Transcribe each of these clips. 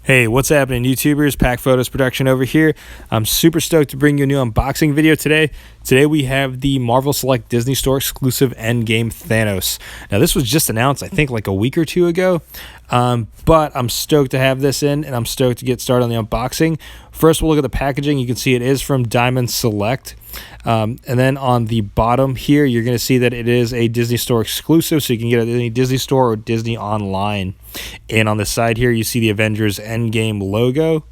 Hey, what's happening, YouTubers? Pack Photos Production over here. I'm super stoked to bring you a new unboxing video today. Today we have the Marvel Select Disney Store exclusive Endgame Thanos. Now this was just announced, I think, like a week or two ago, but I'm stoked to have this in, and I'm stoked to get started on the unboxing. First, we'll look at the packaging. You can see it is from Diamond Select. And then on the bottom here, you're going to see that it is a Disney Store exclusive, so you can get it at any Disney Store or Disney Online. And on the side here, you see the Avengers Endgame logo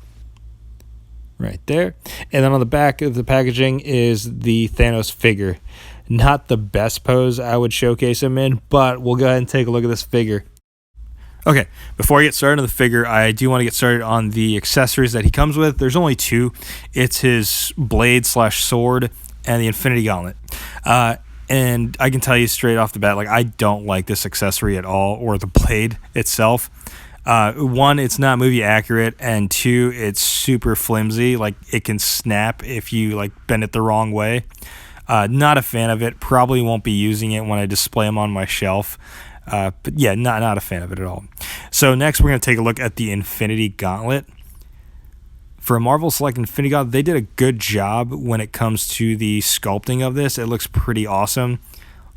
right there. And then on the back of the packaging is the Thanos figure. Not the best pose I would showcase him in, but we'll go ahead and take a look at this figure. Okay, before I get started on the figure, I do want to get started on the accessories that he comes with. There's only two. It's his blade/sword and the Infinity Gauntlet. And I can tell you straight off the bat, like, I don't like this accessory at all, or the blade itself. One, it's not movie accurate, and two, it's super flimsy. Like, it can snap if you like bend it the wrong way. Not a fan of it. Probably won't be using it when I display them on my shelf. But yeah, not a fan of it at all. So next we're going to take a look at the Infinity Gauntlet. For a Marvel Select Infinity Gauntlet, they did a good job when it comes to the sculpting of this. It looks pretty awesome.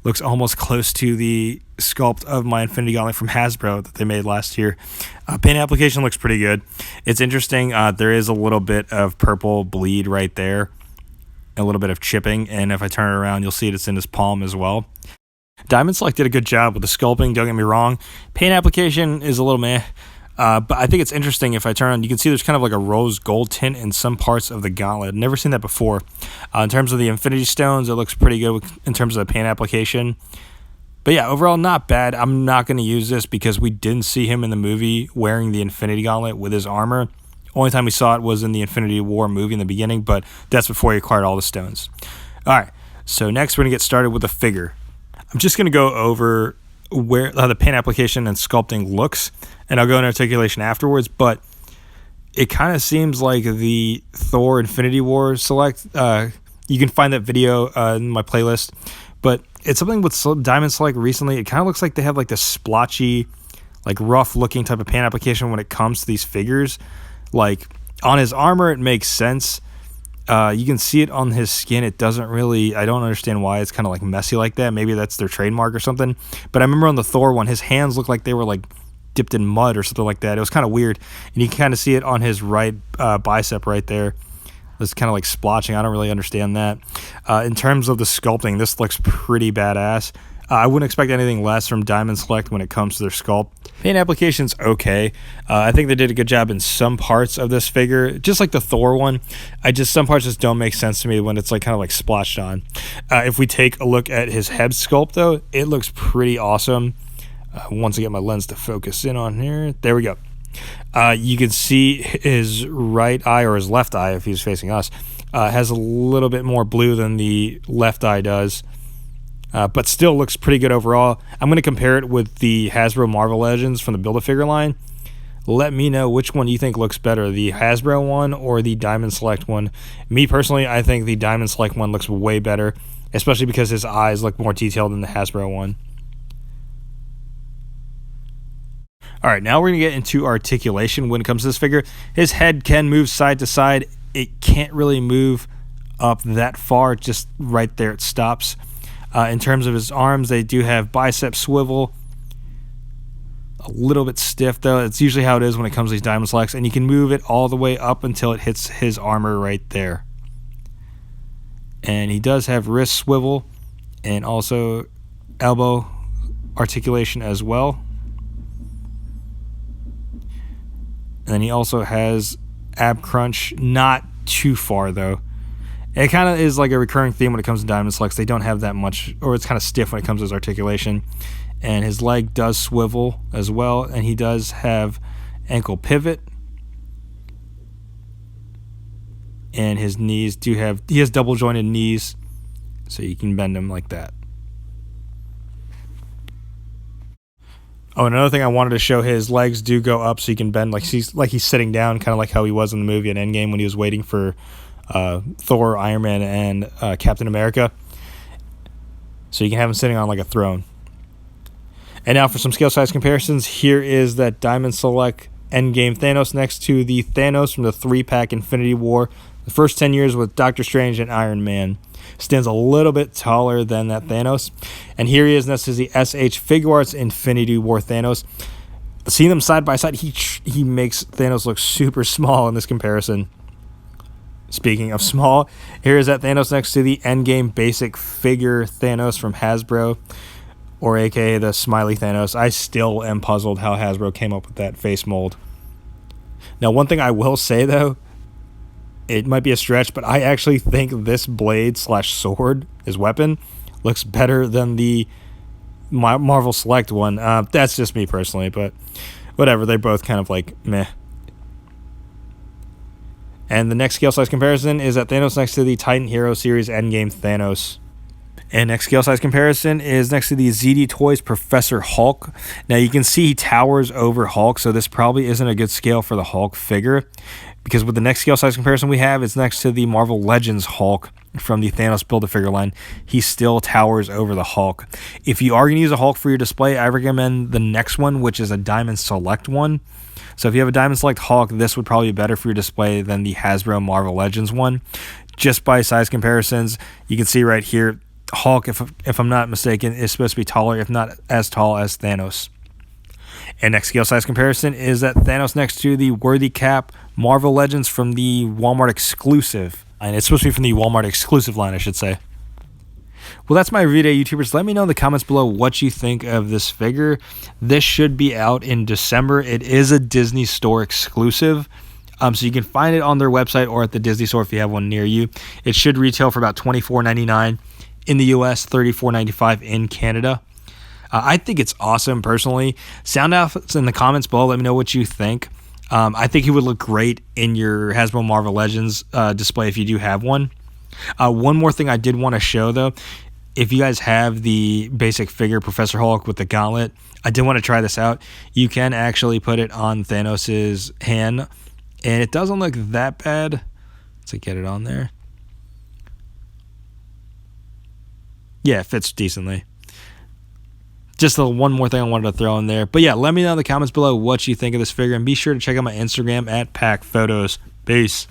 Looks almost close to the sculpt of my Infinity Gauntlet from Hasbro that they made last year. Paint application looks pretty good. It's interesting. There is a little bit of purple bleed right there. A little bit of chipping. And if I turn it around, you'll see it's in his palm as well. Diamond Select did a good job with the sculpting, don't get me wrong. Paint application is a little meh, but I think it's interesting. If I turn on, you can see there's kind of like a rose gold tint in some parts of the gauntlet. Never seen that before. In terms of the Infinity Stones, it looks pretty good in terms of the paint application. But yeah, overall, not bad. I'm not going to use this because we didn't see him in the movie wearing the Infinity Gauntlet with his armor. Only time we saw it was in the Infinity War movie in the beginning, but that's before he acquired all the stones. All right, so next we're going to get started with the figure. I'm just going to go over how the paint application and sculpting looks, and I'll go into articulation afterwards, but it kind of seems like the Thor Infinity War Select. You can find that video in my playlist, but it's something with Diamond Select recently. It kind of looks like they have like this splotchy, like rough-looking type of paint application when it comes to these figures. Like, on his armor, it makes sense. You can see it on his skin. It doesn't really, I don't understand why it's kind of like messy like that. Maybe that's their trademark or something. But I remember on the Thor one, his hands looked like they were like dipped in mud or something like that. It was kind of weird. And you can kind of see it on his right bicep right there. It's kind of like splotching. I don't really understand that. In terms of the sculpting, this looks pretty badass. I wouldn't expect anything less from Diamond Select when it comes to their sculpt. Paint application's okay. I think they did a good job in some parts of this figure, just like the Thor one. Some parts just don't make sense to me when it's like kind of like splotched on. If we take a look at his head sculpt, though, it looks pretty awesome. Once I get my lens to focus in on here, there we go. You can see his right eye, or his left eye if he's facing us, has a little bit more blue than the left eye does. But still looks pretty good overall. I'm going to compare it with the Hasbro Marvel Legends from the Build-A-Figure line. Let me know which one you think looks better, the Hasbro one or the Diamond Select one. Me personally, I think the Diamond Select one looks way better, especially because his eyes look more detailed than the Hasbro one. All right, now we're going to get into articulation when it comes to this figure. His head can move side to side. It can't really move up that far, just right there it stops. In terms of his arms, they do have bicep swivel. A little bit stiff, though. It's usually how it is when it comes to these Diamond Selects. And you can move it all the way up until it hits his armor right there. And he does have wrist swivel and also elbow articulation as well. And then he also has ab crunch. Not too far, though. It kind of is like a recurring theme when it comes to Diamond Selects. They don't have that much, or it's kind of stiff when it comes to his articulation. And his leg does swivel as well, and he does have ankle pivot. And his knees he has double jointed knees, so you can bend them like that. Oh, and another thing I wanted to show, his legs do go up so you can bend like he's sitting down, kind of like how he was in the movie at Endgame when he was waiting for Thor, Iron Man, and Captain America. So you can have him sitting on like a throne. And now for some scale size comparisons, here is that Diamond Select Endgame Thanos next to the Thanos from the 3-pack Infinity War. The first 10 years with Doctor Strange and Iron Man. Stands a little bit taller than that Thanos. And here he is next to the SH Figure Arts Infinity War Thanos. Seeing them side by side, he makes Thanos look super small in this comparison. Speaking of small, here is that Thanos next to the Endgame basic figure Thanos from Hasbro, or aka the Smiley Thanos. I still am puzzled how Hasbro came up with that face mold. Now, one thing I will say, though, it might be a stretch, but I actually think this blade/sword, his weapon, looks better than the Marvel Select one. That's just me personally, but whatever. They're both kind of like meh. And the next scale size comparison is that Thanos next to the Titan Hero Series Endgame Thanos. And next scale size comparison is next to the ZD Toys Professor Hulk. Now you can see he towers over Hulk, so this probably isn't a good scale for the Hulk figure, because with the next scale size comparison we have, it's next to the Marvel Legends Hulk from the Thanos Build-A-Figure line. He still towers over the Hulk. If you are going to use a Hulk for your display, I recommend the next one, which is a Diamond Select one. So if you have a Diamond Select Hulk, this would probably be better for your display than the Hasbro Marvel Legends one. Just by size comparisons, you can see right here, Hulk, if I'm not mistaken, is supposed to be taller, if not as tall as Thanos. And next scale size comparison is that Thanos next to the Worthy Cap Marvel Legends from the Walmart exclusive. And it's supposed to be from the Walmart exclusive line, I should say. Well, that's my video, YouTubers. Let me know in the comments below what you think of this figure. This should be out in December. It is a Disney Store exclusive. So you can find it on their website or at the Disney Store if you have one near you. It should retail for about $24.99 in the US, $34.95 in Canada. I think it's awesome, personally. Sound off in the comments below. Let me know what you think. I think he would look great in your Hasbro Marvel Legends display if you do have one. One more thing I did want to show, though. If you guys have the basic figure Professor Hulk with the Gauntlet, I did want to try this out. You can actually put it on Thanos' hand, and it doesn't look that bad. Let's get it on there. Yeah, it fits decently. Just the one more thing I wanted to throw in there. But yeah, let me know in the comments below what you think of this figure, and be sure to check out my Instagram at PackPhotos. Peace.